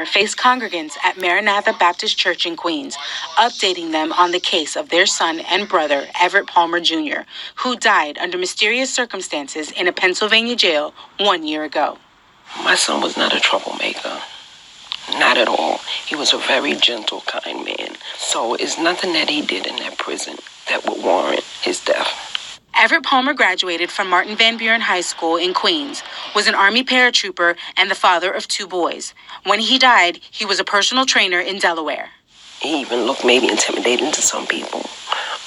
faced congregants at Maranatha Baptist Church in Queens, updating them on the case of their son and brother, Everett Palmer Jr., who died under mysterious circumstances in a Pennsylvania jail 1 year ago. My son was not a troublemaker. Not at all. He was a very gentle, kind man. So it's nothing that he did in that prison that would warrant his death. Everett Palmer graduated from Martin Van Buren High School in Queens, was an Army paratrooper, and the father of 2 boys. When he died, he was a personal trainer in Delaware. He even looked maybe intimidating to some people,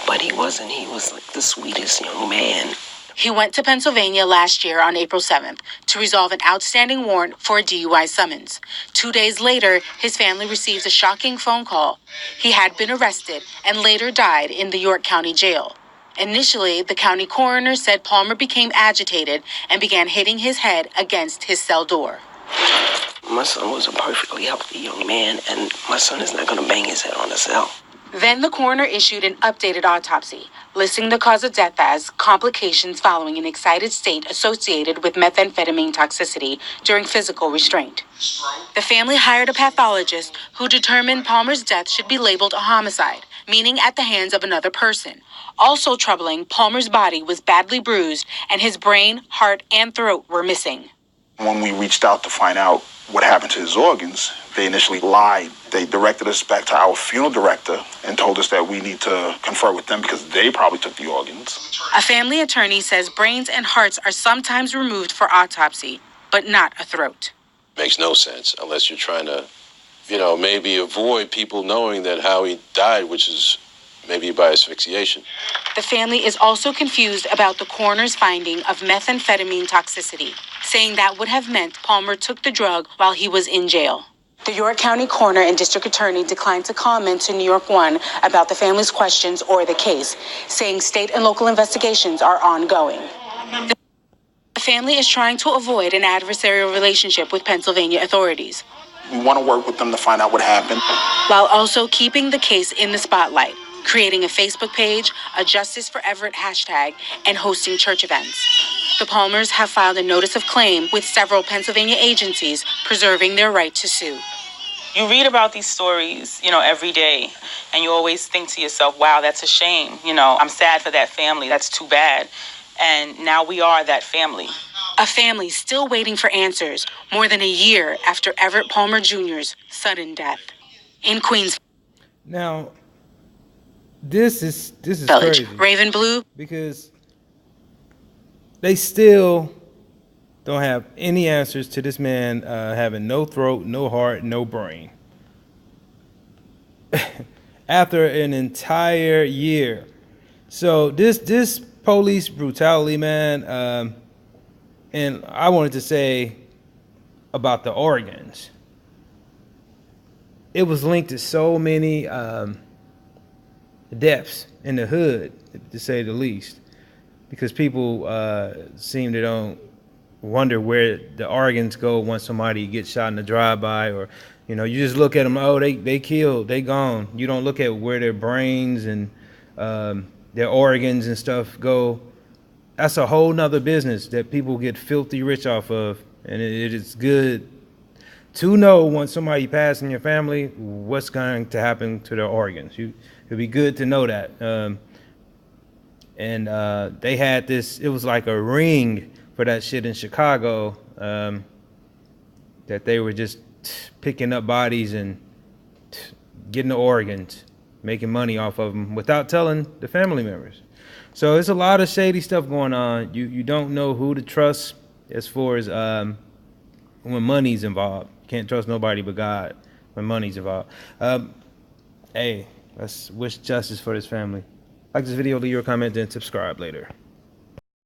but he wasn't. He was like the sweetest young man. He went to Pennsylvania last year on April 7th to resolve an outstanding warrant for a DUI summons. 2 days later, his family received a shocking phone call. He had been arrested and later died in the York County Jail. Initially, the county coroner said Palmer became agitated and began hitting his head against his cell door. My son was a perfectly healthy young man, and my son is not going to bang his head on a cell. Then the coroner issued an updated autopsy, listing the cause of death as complications following an excited state associated with methamphetamine toxicity during physical restraint. The family hired a pathologist who determined Palmer's death should be labeled a homicide, meaning at the hands of another person. Also troubling, Palmer's body was badly bruised and his brain, heart, and throat were missing. When we reached out to find out what happened to his organs, they initially lied. They directed us back to our funeral director and told us that we need to confer with them because they probably took the organs. A family attorney says brains and hearts are sometimes removed for autopsy, but not a throat. Makes no sense unless you're trying to, maybe avoid people knowing that how he died, which is maybe by asphyxiation. The family is also confused about the coroner's finding of methamphetamine toxicity, saying that would have meant Palmer took the drug while he was in jail. The York County coroner and district attorney declined to comment to New York One about the family's questions or the case, saying state and local investigations are ongoing. The family is trying to avoid an adversarial relationship with Pennsylvania authorities. We want to work with them to find out what happened, while also keeping the case in the spotlight, creating a Facebook page, a Justice for Everett hashtag, and hosting church events. The Palmers have filed a notice of claim with several Pennsylvania agencies, preserving their right to sue. You read about these stories, every day, and you always think to yourself, wow, that's a shame. I'm sad for that family. That's too bad. And now we are that family. A family still waiting for answers more than a year after Everett Palmer Jr.'s sudden death in Queens. Now, this is Village. crazy. Raven Blue. Because they still don't have any answers to this man having no throat, no heart, no brain. After an entire year. So this police brutality, man, and I wanted to say about the organs. It was linked to so many deaths in the hood, to say the least, because people seem to don't wonder where the organs go once somebody gets shot in a drive-by, or you just look at them, oh, they killed, they gone. You don't look at where their brains and their organs and stuff go. That's a whole nother business that people get filthy rich off of, and it is good to know once somebody passes in your family what's going to happen to their organs. It'd be good to know that. And they had this, it was like a ring for that shit in Chicago, that they were just picking up bodies and getting the organs, making money off of them without telling the family members. So it's a lot of shady stuff going on. You don't know who to trust as far as when money's involved. You can't trust nobody but God when money's involved. Hey, let's wish justice for this family. Like this video, leave your comment, and subscribe later.